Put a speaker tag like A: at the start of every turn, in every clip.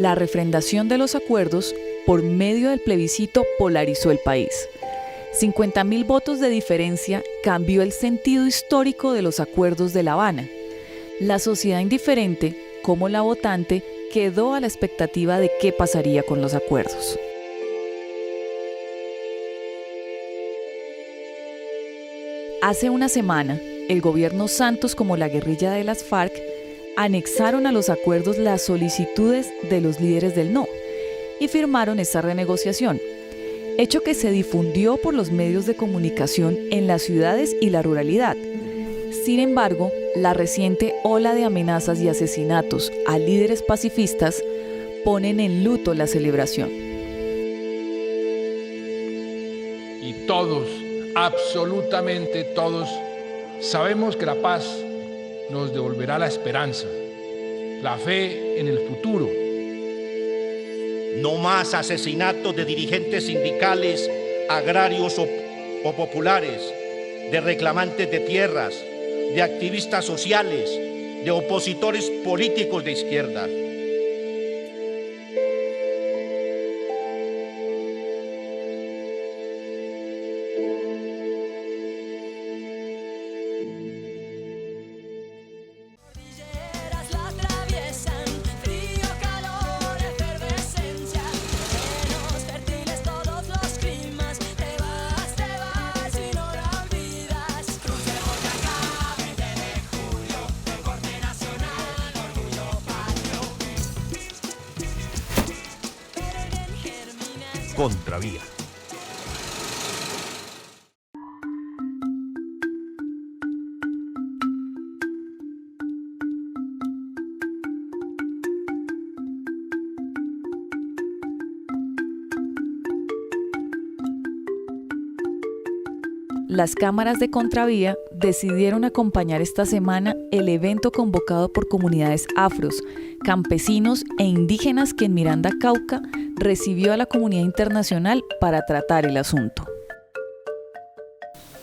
A: La refrendación de los acuerdos por medio del plebiscito polarizó el país. 50.000 votos de diferencia cambió el sentido histórico de los acuerdos de La Habana. La sociedad indiferente, como la votante, quedó a la expectativa de qué pasaría con los acuerdos. Hace una semana, el gobierno Santos, como la guerrilla de las FARC, anexaron a los acuerdos las solicitudes de los líderes del no y firmaron esta renegociación, hecho que se difundió por los medios de comunicación en las ciudades y la ruralidad. Sin embargo, la reciente ola de amenazas y asesinatos a líderes pacifistas ponen en luto la celebración.
B: Y todos, absolutamente todos, sabemos que la paz nos devolverá la esperanza, la fe en el futuro.
C: No más asesinatos de dirigentes sindicales, agrarios o populares, de reclamantes de tierras, de activistas sociales, de opositores políticos de izquierda.
D: Contravía.
A: Las cámaras de Contravía decidieron acompañar esta semana el evento convocado por comunidades afros, campesinos e indígenas que en Miranda, Cauca, recibió a la comunidad internacional para tratar el asunto.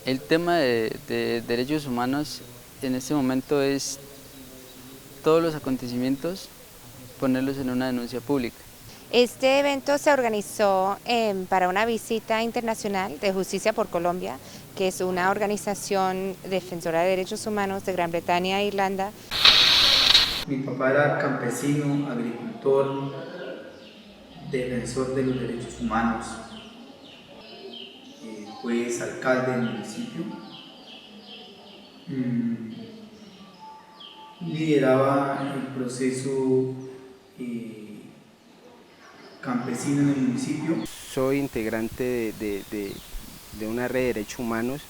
E: El tema de derechos humanos en este momento es todos los acontecimientos, ponerlos en una denuncia pública.
F: Este evento se organizó para una visita internacional de Justicia por Colombia, que es una organización defensora de derechos humanos de Gran Bretaña e Irlanda.
G: Mi papá era campesino, agricultor, defensor de los derechos humanos, fue alcalde del municipio, lideraba el proceso campesino en el municipio.
H: Soy integrante de una red de derechos humanos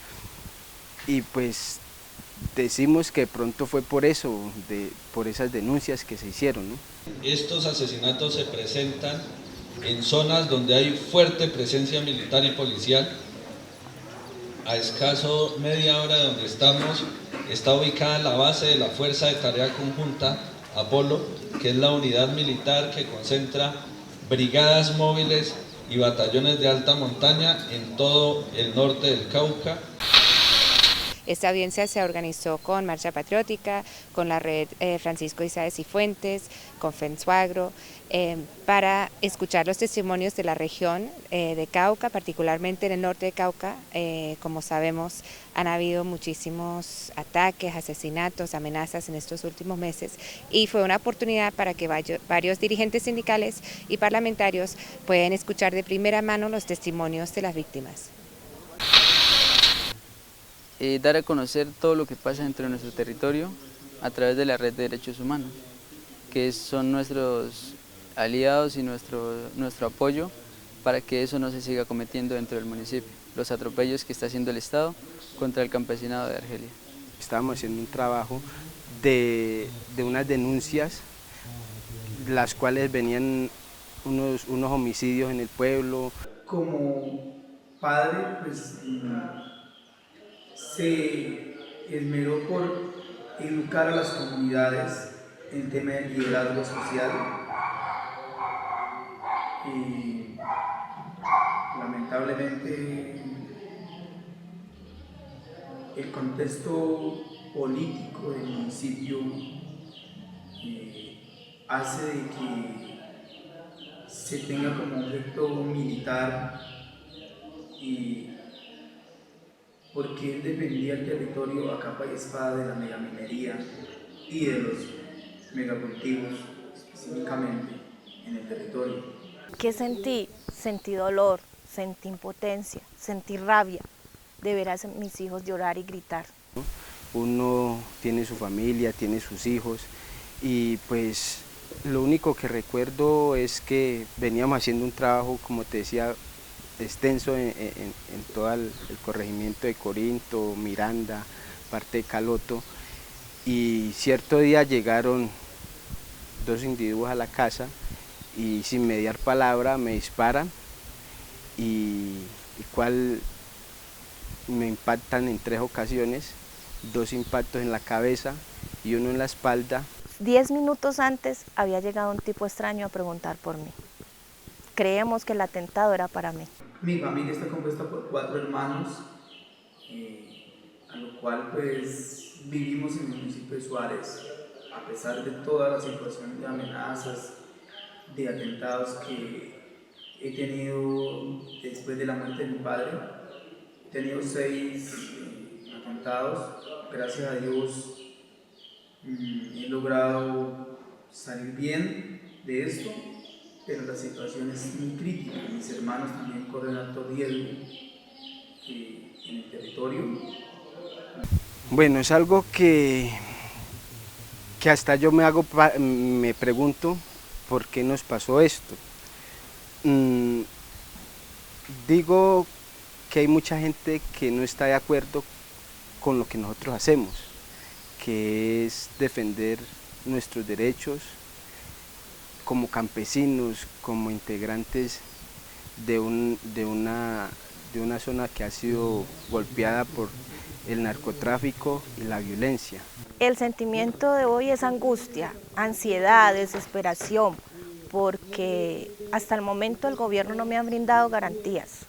H: y pues decimos que pronto fue por eso, por esas denuncias que se hicieron, ¿no?
I: Estos asesinatos se presentan en zonas donde hay fuerte presencia militar y policial. A escaso media hora de donde estamos está ubicada la base de la Fuerza de Tarea Conjunta Apolo, que es la unidad militar que concentra brigadas móviles y batallones de alta montaña en todo el norte del Cauca.
F: Esta audiencia se organizó con Marcha Patriótica, con la red Francisco Isaías y Fuentes, con FENSUAGRO, para escuchar los testimonios de la región de Cauca, particularmente en el norte de Cauca. Como sabemos, han habido muchísimos ataques, asesinatos, amenazas en estos últimos meses y fue una oportunidad para que varios dirigentes sindicales y parlamentarios puedan escuchar de primera mano los testimonios de las víctimas.
E: Dar a conocer todo lo que pasa dentro de nuestro territorio a través de la red de derechos humanos, que son nuestros aliados y nuestro apoyo para que eso no se siga cometiendo dentro del municipio, los atropellos que está haciendo el Estado contra el campesinado de Argelia.
H: Estábamos haciendo un trabajo de unas denuncias, las cuales venían unos homicidios en el pueblo.
G: Como padre, pues se esmeró por educar a las comunidades en tema de liderazgo social y lamentablemente el contexto político del municipio hace de que se tenga como objeto militar, porque él defendía el territorio a capa y espada de la megaminería y de los megacultivos, específicamente en el territorio.
D: ¿Qué sentí? Sentí dolor, sentí impotencia, sentí rabia de ver a mis hijos llorar y gritar.
H: Uno tiene su familia, tiene sus hijos y pues lo único que recuerdo es que veníamos haciendo un trabajo, como te decía, extenso en todo el corregimiento de Corinto, Miranda, parte de Caloto, y cierto día llegaron 2 individuos a la casa y sin mediar palabra me disparan y cual me impactan en 3 ocasiones, 2 impactos en la cabeza y 1 en la espalda.
D: 10 minutos antes había llegado un tipo extraño a preguntar por mí. Creemos que el atentado era para mí.
G: Mi familia está compuesta por 4 hermanos, a lo cual pues vivimos en el municipio de Suárez, a pesar de toda la situación de amenazas, de atentados que he tenido después de la muerte de mi padre. He tenido 6 atentados, gracias a Dios he logrado salir bien de esto, pero la situación es muy crítica. Mis hermanos también corren alto riesgo en el territorio.
H: Bueno, es algo que hasta yo me pregunto por qué nos pasó esto. Digo que hay mucha gente que no está de acuerdo con lo que nosotros hacemos, que es defender nuestros derechos como campesinos, como integrantes de una zona que ha sido golpeada por el narcotráfico y la violencia.
D: El sentimiento de hoy es angustia, ansiedad, desesperación, porque hasta el momento el gobierno no me ha brindado garantías.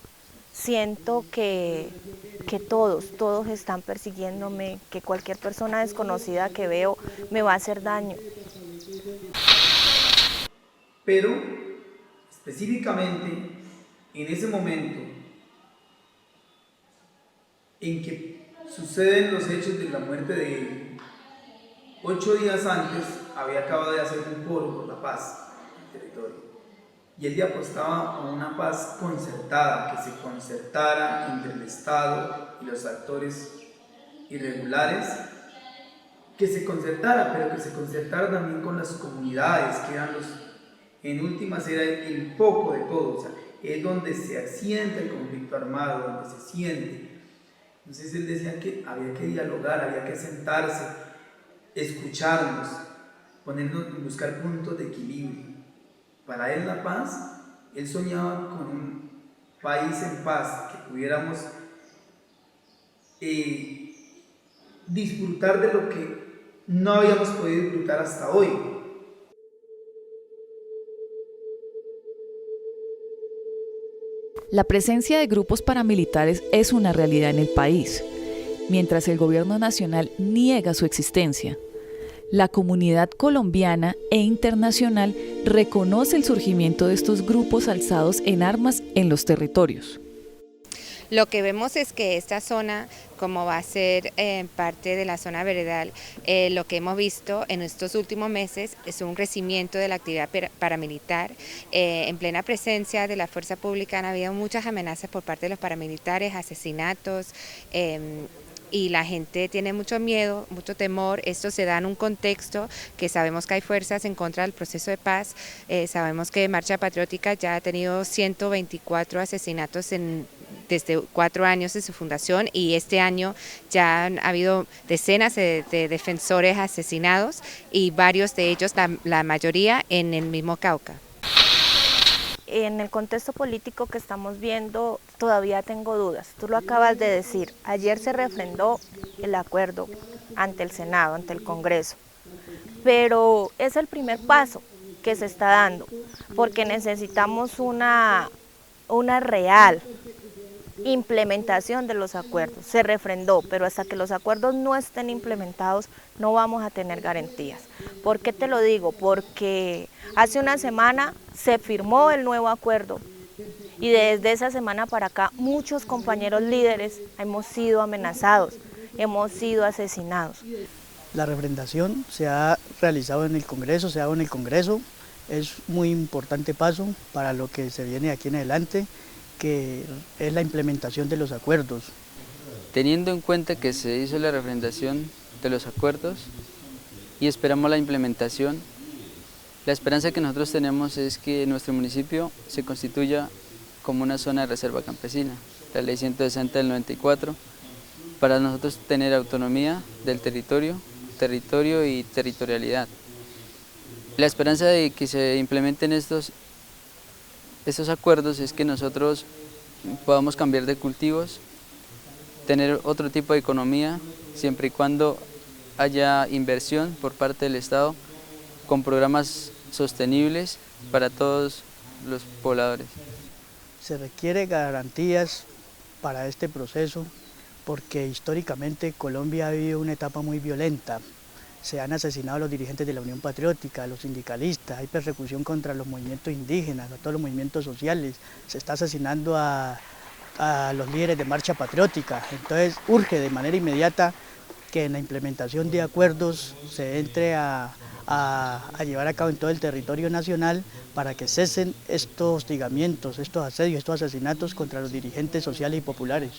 D: Siento que todos están persiguiéndome, que cualquier persona desconocida que veo me va a hacer daño.
G: Pero específicamente en ese momento en que suceden los hechos de la muerte de él, 8 días antes había acabado de hacer un foro por la paz en el territorio. Y él le apostaba a una paz concertada, que se concertara entre el Estado y los actores irregulares, que se concertara, pero que se concertara también con las comunidades, que eran en últimas era el foco de todo, o sea, es donde se asienta el conflicto armado, donde se siente. Entonces él decía que había que dialogar, había que sentarse, escucharnos, buscar puntos de equilibrio. Para él la paz, él soñaba con un país en paz, que pudiéramos disfrutar de lo que no habíamos podido disfrutar hasta hoy.
A: La presencia de grupos paramilitares es una realidad en el país. Mientras el gobierno nacional niega su existencia, la comunidad colombiana e internacional reconoce el surgimiento de estos grupos alzados en armas en los territorios.
F: Lo que vemos es que esta zona, como va a ser parte de la zona veredal, lo que hemos visto en estos últimos meses es un crecimiento de la actividad paramilitar. En plena presencia de la fuerza pública han habido muchas amenazas por parte de los paramilitares, asesinatos, y la gente tiene mucho miedo, mucho temor. Esto se da en un contexto que sabemos que hay fuerzas en contra del proceso de paz. Sabemos que Marcha Patriótica ya ha tenido 124 asesinatos desde 4 años de su fundación, y este año ya han habido decenas de defensores asesinados, y varios de ellos, la mayoría, en el mismo Cauca.
D: En el contexto político que estamos viendo, todavía tengo dudas. Tú lo acabas de decir, ayer se refrendó el acuerdo ante el Senado, ante el Congreso, pero es el primer paso que se está dando, porque necesitamos una real implementación de los acuerdos. Se refrendó, pero hasta que los acuerdos no estén implementados no vamos a tener garantías. ¿Por qué te lo digo? Porque hace una semana se firmó el nuevo acuerdo y desde esa semana para acá muchos compañeros líderes hemos sido amenazados, hemos sido asesinados.
J: La refrendación se ha realizado en el Congreso, se ha dado en el Congreso, es muy importante paso para lo que se viene aquí en adelante, que es la implementación de los acuerdos.
E: Teniendo en cuenta que se hizo la refrendación de los acuerdos y esperamos la implementación, la esperanza que nosotros tenemos es que nuestro municipio se constituya como una zona de reserva campesina, la ley 160 del 94, para nosotros tener autonomía del territorio y territorialidad. La esperanza de que se implementen estos acuerdos es que nosotros podamos cambiar de cultivos, tener otro tipo de economía, siempre y cuando haya inversión por parte del Estado con programas sostenibles para todos los pobladores.
J: Se requiere garantías para este proceso porque históricamente Colombia ha vivido una etapa muy violenta. Se han asesinado a los dirigentes de la Unión Patriótica, a los sindicalistas, hay persecución contra los movimientos indígenas, a todos los movimientos sociales, se está asesinando a los líderes de Marcha Patriótica. Entonces urge de manera inmediata que en la implementación de acuerdos se entre a llevar a cabo en todo el territorio nacional para que cesen estos hostigamientos, estos asedios, estos asesinatos contra los dirigentes sociales y populares.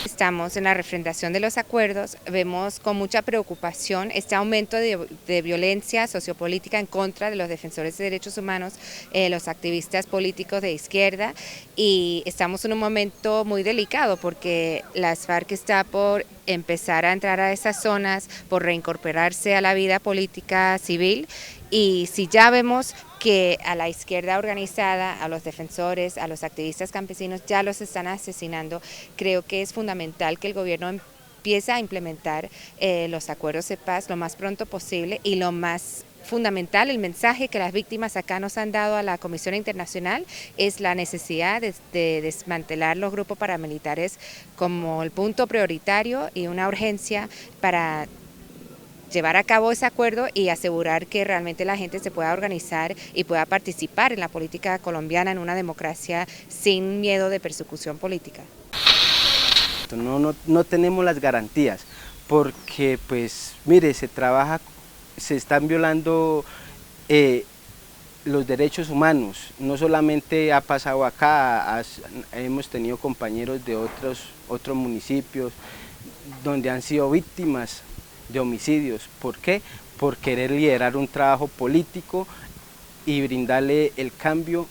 F: Estamos en la refrendación de los acuerdos, vemos con mucha preocupación este aumento de violencia sociopolítica en contra de los defensores de derechos humanos, los activistas políticos de izquierda, y estamos en un momento muy delicado porque las FARC está por empezar a entrar a esas zonas, por reincorporarse a la vida política civil, y si ya vemos que a la izquierda organizada, a los defensores, a los activistas campesinos ya los están asesinando, creo que es fundamental que el gobierno empiece a implementar los acuerdos de paz lo más pronto posible, y lo más fundamental, el mensaje que las víctimas acá nos han dado a la Comisión Internacional es la necesidad de desmantelar los grupos paramilitares como el punto prioritario y una urgencia para llevar a cabo ese acuerdo y asegurar que realmente la gente se pueda organizar y pueda participar en la política colombiana en una democracia sin miedo de persecución política.
H: No tenemos las garantías porque, pues, mire, se están violando los derechos humanos. No solamente ha pasado acá, hemos tenido compañeros de otros municipios donde han sido víctimas de homicidios. ¿Por qué? Por querer liderar un trabajo político y brindarle el cambio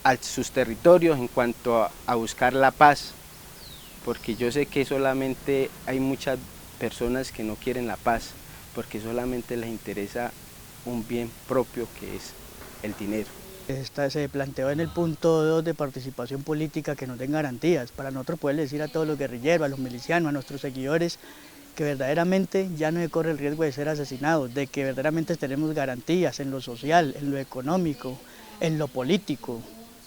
H: a sus territorios en cuanto a buscar la paz, porque yo sé que solamente hay muchas personas que no quieren la paz, porque solamente les interesa un bien propio que es el dinero.
J: Se planteó en el punto 2 de participación política que nos den garantías, para nosotros poder decir a todos los guerrilleros, a los milicianos, a nuestros seguidores, que verdaderamente ya no se corre el riesgo de ser asesinados, de que verdaderamente tenemos garantías en lo social, en lo económico, en lo político.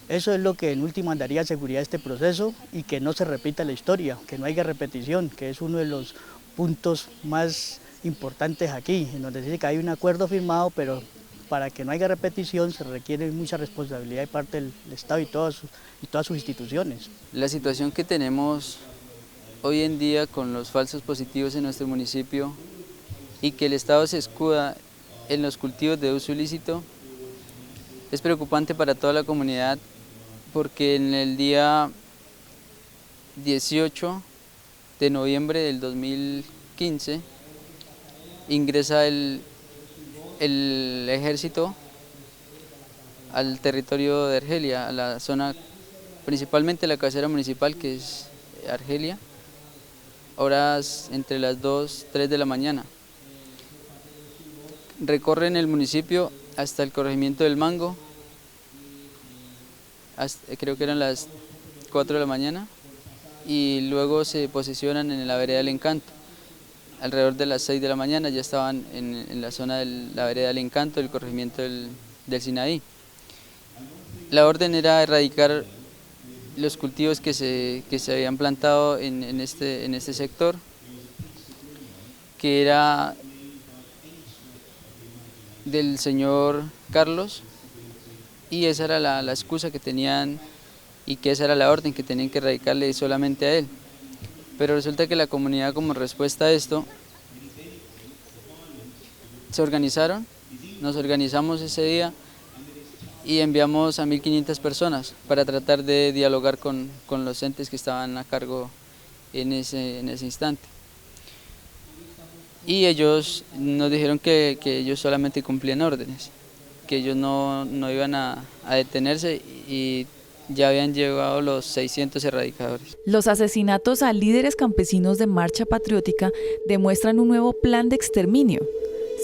J: Eso es lo que en última daría seguridad a este proceso y que no se repita la historia, que no haya repetición, que es uno de los puntos más importantes aquí, en donde dice que hay un acuerdo firmado, pero para que no haya repetición se requiere mucha responsabilidad de parte del Estado y todas sus instituciones.
E: La situación que tenemos hoy en día con los falsos positivos en nuestro municipio y que el Estado se escuda en los cultivos de uso ilícito es preocupante para toda la comunidad, porque en el día 18 de noviembre del 2015 ingresa el ejército al territorio de Argelia, a la zona, principalmente la cabecera municipal que es Argelia, horas entre las 2, 3 de la mañana. Recorren el municipio hasta el corregimiento del Mango, creo que eran las 4 de la mañana, y luego se posicionan en la vereda del Encanto. Alrededor de las 6 de la mañana ya estaban en la zona de la vereda del Encanto, del corregimiento del Sinaí. La orden era erradicar los cultivos que se habían plantado en este sector, que era del señor Carlos, y esa era la excusa que tenían y que esa era la orden que tenían que erradicarle solamente a él. Pero resulta que la comunidad, como respuesta a esto, se organizaron, nos organizamos ese día y enviamos a 1500 personas para tratar de dialogar con los entes que estaban a cargo en ese instante. Y ellos nos dijeron que ellos solamente cumplían órdenes, que ellos no iban a detenerse y ya habían llegado los 600 erradicadores.
A: Los asesinatos a líderes campesinos de Marcha Patriótica demuestran un nuevo plan de exterminio,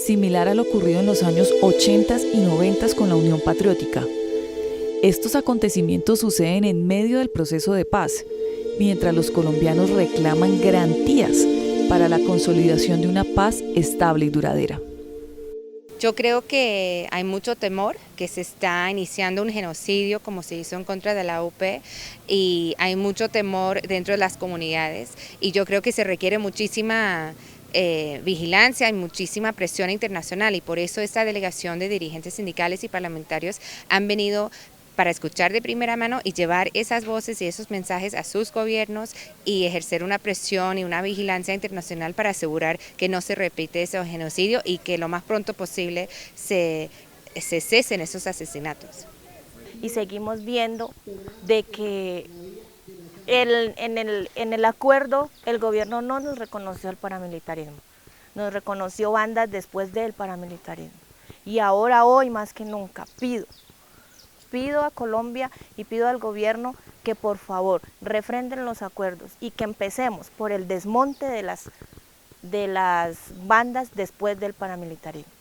A: similar a lo ocurrido en los años 80 y 90 con la Unión Patriótica. Estos acontecimientos suceden en medio del proceso de paz, mientras los colombianos reclaman garantías para la consolidación de una paz estable y duradera.
F: Yo creo que hay mucho temor, que se está iniciando un genocidio como se hizo en contra de la UP, y hay mucho temor dentro de las comunidades, y yo creo que se requiere muchísima vigilancia y muchísima presión internacional, y por eso esta delegación de dirigentes sindicales y parlamentarios han venido para escuchar de primera mano y llevar esas voces y esos mensajes a sus gobiernos y ejercer una presión y una vigilancia internacional para asegurar que no se repite ese genocidio y que lo más pronto posible se cesen esos asesinatos.
D: Y seguimos viendo de que en el acuerdo el gobierno no nos reconoció el paramilitarismo, nos reconoció bandas después del paramilitarismo. Y ahora, hoy más que nunca, pido a Colombia y pido al gobierno que por favor refrenden los acuerdos y que empecemos por el desmonte de las bandas después del paramilitarismo.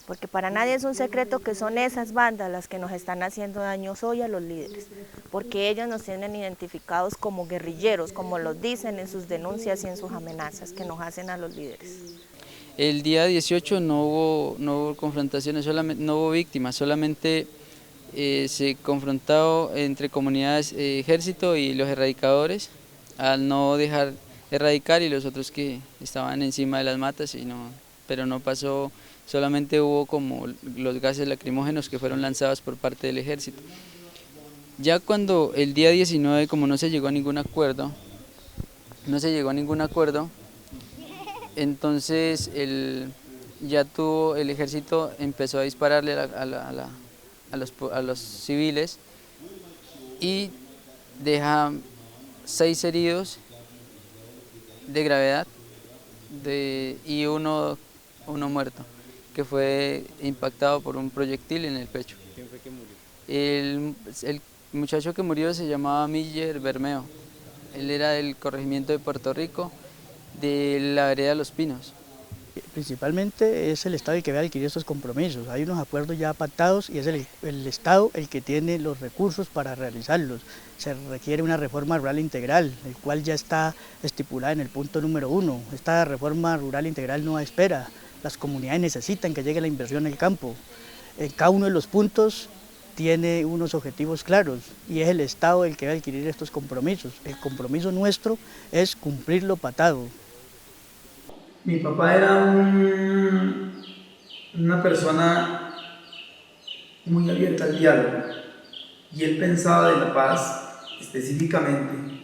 D: Porque para nadie es un secreto que son esas bandas las que nos están haciendo daños hoy a los líderes, porque ellos nos tienen identificados como guerrilleros, como los dicen en sus denuncias y en sus amenazas que nos hacen a los líderes.
E: El día 18 no hubo confrontaciones, no hubo víctimas, solamente se confrontó entre comunidades ejército y los erradicadores al no dejar erradicar, y los otros que estaban encima de las matas, pero no pasó, solamente hubo como los gases lacrimógenos que fueron lanzados por parte del ejército. Ya cuando el día 19, como no se llegó a ningún acuerdo, entonces el ejército empezó a dispararle a los civiles y deja 6 heridos de gravedad y uno muerto, que fue impactado por un proyectil en el pecho.
H: ¿Quién fue que murió?
E: El muchacho que murió se llamaba Miller Bermeo. Él era del corregimiento de Puerto Rico, de la vereda Los Pinos.
J: Principalmente es el Estado el que va a adquirir estos compromisos. Hay unos acuerdos ya pactados y es el Estado el que tiene los recursos para realizarlos. Se requiere una reforma rural integral, el cual ya está estipulada en el punto número 1. Esta reforma rural integral no espera. Las comunidades necesitan que llegue la inversión al campo. En cada uno de los puntos tiene unos objetivos claros y es el Estado el que va a adquirir estos compromisos. El compromiso nuestro es cumplirlo patado.
G: Mi papá era una persona muy abierta al diálogo y él pensaba de la paz específicamente,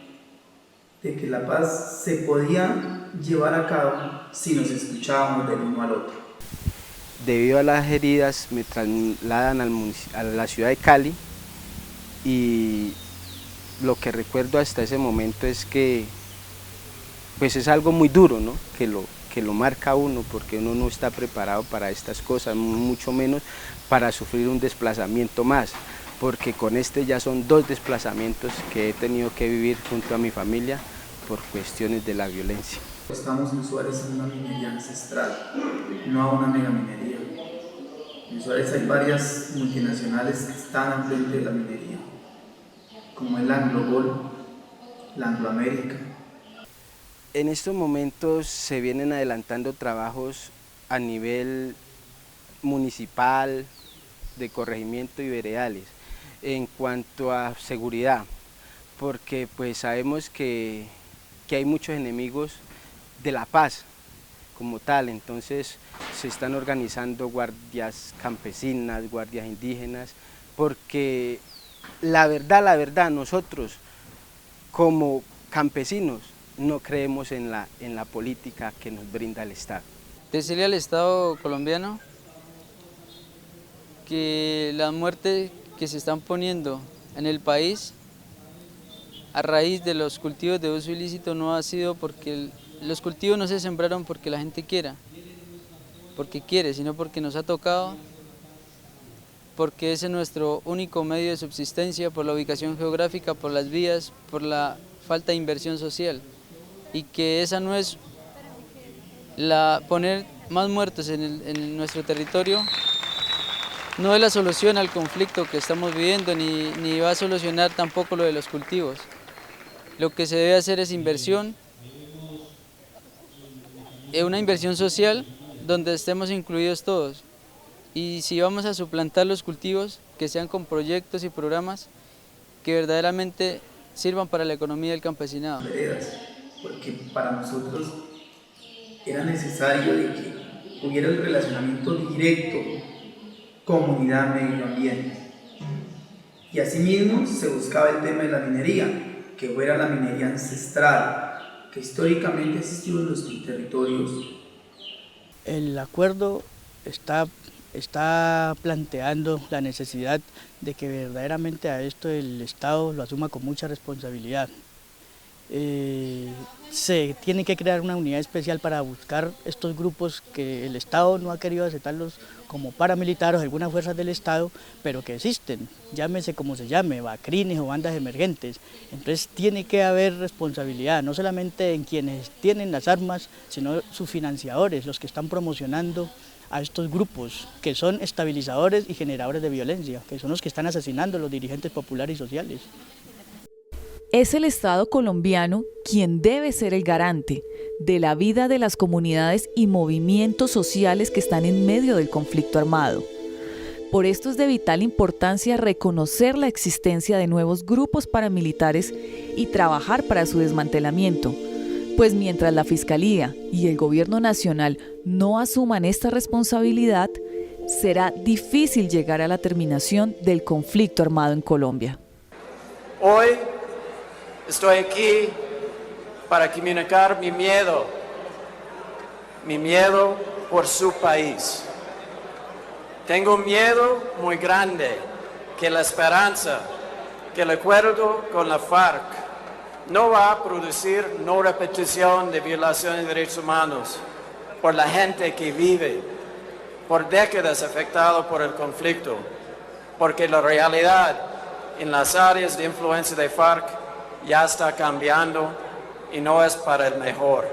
G: de que la paz se podía llevar a cabo si nos escuchábamos del uno al otro.
H: Debido a las heridas me trasladan a la ciudad de Cali y lo que recuerdo hasta ese momento es que pues es algo muy duro, ¿no? que lo marca a uno, porque uno no está preparado para estas cosas, mucho menos para sufrir un desplazamiento más, porque con este ya son 2 desplazamientos que he tenido que vivir junto a mi familia por cuestiones de la violencia.
G: Estamos en Suárez en una minería ancestral, no a una megaminería. En Suárez hay varias multinacionales que están al frente de la minería, como el Anglo-Gold, la Anglo-América.
H: En estos momentos se vienen adelantando trabajos a nivel municipal, de corregimiento y veredales, en cuanto a seguridad, porque pues sabemos que hay muchos enemigos de la paz como tal, entonces se están organizando guardias campesinas, guardias indígenas, porque la verdad, nosotros como campesinos no creemos en la política que nos brinda el Estado.
E: Decirle al Estado colombiano que las muertes que se están poniendo en el país a raíz de los cultivos de uso ilícito no ha sido porque los cultivos no se sembraron porque la gente quiera, porque quiere, sino porque nos ha tocado, porque ese es nuestro único medio de subsistencia por la ubicación geográfica, por las vías, por la falta de inversión social, y que esa no es poner más muertos en nuestro territorio, no es la solución al conflicto que estamos viviendo, ni va a solucionar tampoco lo de los cultivos. Lo que se debe hacer es inversión, una inversión social donde estemos incluidos todos. Y si vamos a suplantar los cultivos, que sean con proyectos y programas que verdaderamente sirvan para la economía del campesinado.
G: Porque para nosotros era necesario de que hubiera el relacionamiento directo comunidad-medio ambiente. Y asimismo se buscaba el tema de la minería, que fuera la minería ancestral, que históricamente ha existido en nuestros territorios.
J: El acuerdo está planteando la necesidad de que verdaderamente a esto el Estado lo asuma con mucha responsabilidad. Se tiene que crear una unidad especial para buscar estos grupos que el Estado no ha querido aceptarlos como paramilitares o algunas fuerzas del Estado, pero que existen, llámese como se llame, bacrines o bandas emergentes. Entonces tiene que haber responsabilidad, no solamente en quienes tienen las armas, sino sus financiadores, los que están promocionando a estos grupos, que son estabilizadores y generadores de violencia, que son los que están asesinando a los dirigentes populares y sociales.
A: Es el Estado colombiano quien debe ser el garante de la vida de las comunidades y movimientos sociales que están en medio del conflicto armado. Por esto es de vital importancia reconocer la existencia de nuevos grupos paramilitares y trabajar para su desmantelamiento, pues mientras la Fiscalía y el Gobierno Nacional no asuman esta responsabilidad, será difícil llegar a la terminación del conflicto armado en Colombia.
K: Hoy estoy aquí para comunicar mi miedo por su país. Tengo miedo muy grande que la esperanza, que el acuerdo con la FARC no va a producir no repetición de violaciones de derechos humanos por la gente que vive por décadas afectado por el conflicto, porque la realidad en las áreas de influencia de FARC ya está cambiando y no es para el mejor.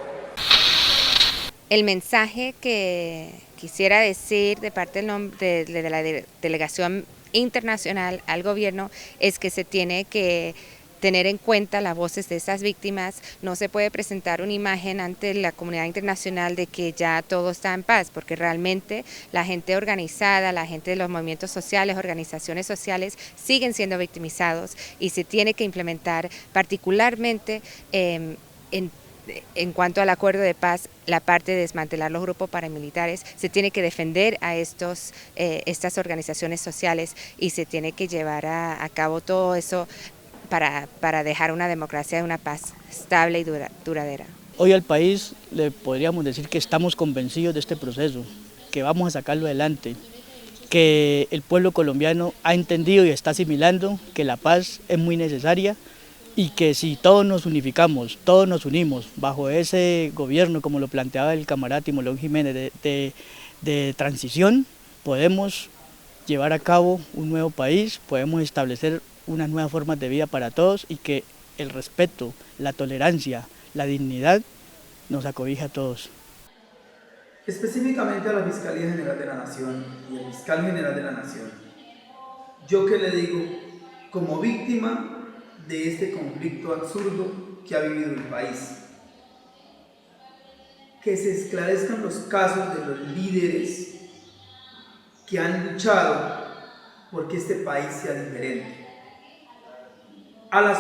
F: El mensaje que quisiera decir de parte de la delegación internacional al gobierno es que se tiene que tener en cuenta las voces de esas víctimas. No se puede presentar una imagen ante la comunidad internacional de que ya todo está en paz, porque realmente la gente organizada, la gente de los movimientos sociales, organizaciones sociales, siguen siendo victimizados y se tiene que implementar particularmente en cuanto al acuerdo de paz, la parte de desmantelar los grupos paramilitares. Se tiene que defender a estas organizaciones sociales y se tiene que llevar a cabo todo eso para dejar una democracia y una paz estable y duradera.
J: Hoy al país le podríamos decir que estamos convencidos de este proceso, que vamos a sacarlo adelante, que el pueblo colombiano ha entendido y está asimilando que la paz es muy necesaria y que si todos nos unificamos, todos nos unimos bajo ese gobierno, como lo planteaba el camarada Timolón Jiménez, de transición, podemos llevar a cabo un nuevo país, podemos establecer unas nuevas formas de vida para todos y que el respeto, la tolerancia, la dignidad nos acobija a todos.
G: Específicamente a la Fiscalía General de la Nación y al Fiscal General de la Nación, yo que le digo, como víctima de este conflicto absurdo que ha vivido el país, que se esclarezcan los casos de los líderes que han luchado porque este país sea diferente. A la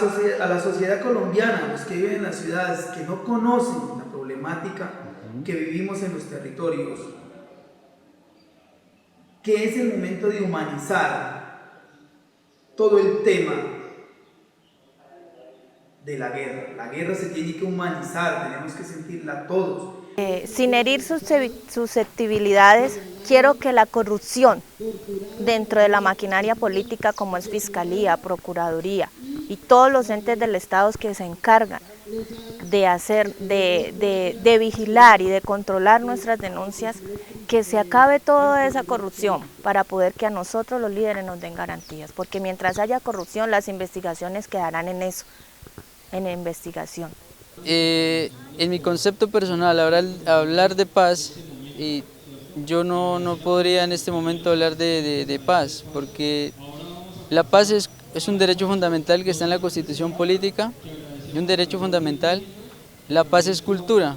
G: sociedad colombiana, los que viven en las ciudades, que no conocen la problemática que vivimos en los territorios, que es el momento de humanizar todo el tema de la guerra. La guerra se tiene que humanizar, tenemos que sentirla todos.
D: Sin herir susceptibilidades, quiero que la corrupción dentro de la maquinaria política, como es Fiscalía, Procuraduría y todos los entes del Estado que se encargan de vigilar y de controlar nuestras denuncias, que se acabe toda esa corrupción para poder que a nosotros los líderes nos den garantías, porque mientras haya corrupción las investigaciones quedarán en eso, en la investigación.
E: En mi concepto personal, hablar de paz, yo no podría en este momento hablar de paz, porque la paz es un derecho fundamental que está en la Constitución política, es un derecho fundamental. La paz es cultura,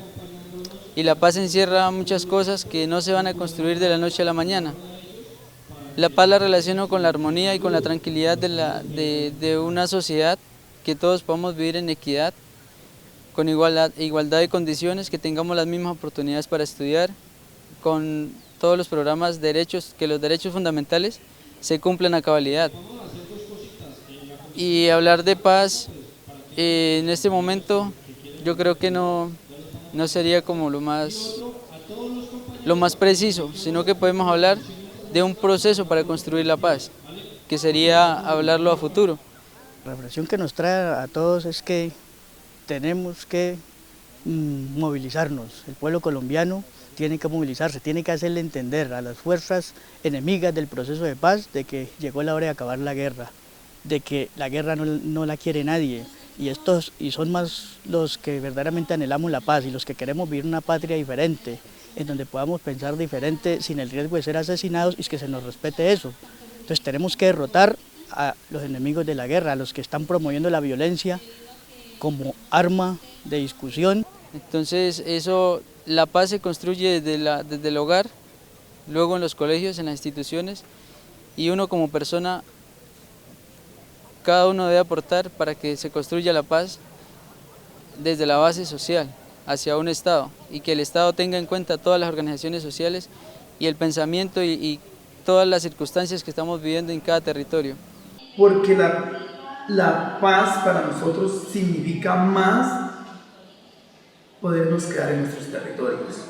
E: y la paz encierra muchas cosas que no se van a construir de la noche a la mañana. La paz la relaciono con la armonía y con la tranquilidad de una sociedad, que todos podamos vivir en equidad, con igualdad de condiciones, que tengamos las mismas oportunidades para estudiar, con todos los programas de derechos, que los derechos fundamentales se cumplan a cabalidad. Y hablar de paz en este momento yo creo que no sería como lo más preciso, sino que podemos hablar de un proceso para construir la paz, que sería hablarlo a futuro.
J: La reflexión que nos trae a todos es que tenemos que movilizarnos. El pueblo colombiano tiene que movilizarse, tiene que hacerle entender a las fuerzas enemigas del proceso de paz de que llegó la hora de acabar la guerra, de que la guerra no la quiere nadie, y son más los que verdaderamente anhelamos la paz y los que queremos vivir una patria diferente, en donde podamos pensar diferente sin el riesgo de ser asesinados y que se nos respete eso. Entonces tenemos que derrotar a los enemigos de la guerra, a los que están promoviendo la violencia como arma de discusión.
E: Entonces la paz se construye desde el hogar, luego en los colegios, en las instituciones, y uno como persona, cada uno debe aportar para que se construya la paz desde la base social hacia un Estado, y que el Estado tenga en cuenta todas las organizaciones sociales y el pensamiento y todas las circunstancias que estamos viviendo en cada territorio.
G: Porque la paz para nosotros significa más podernos quedar en nuestros territorios.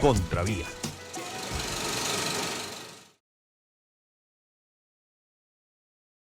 L: Contravía.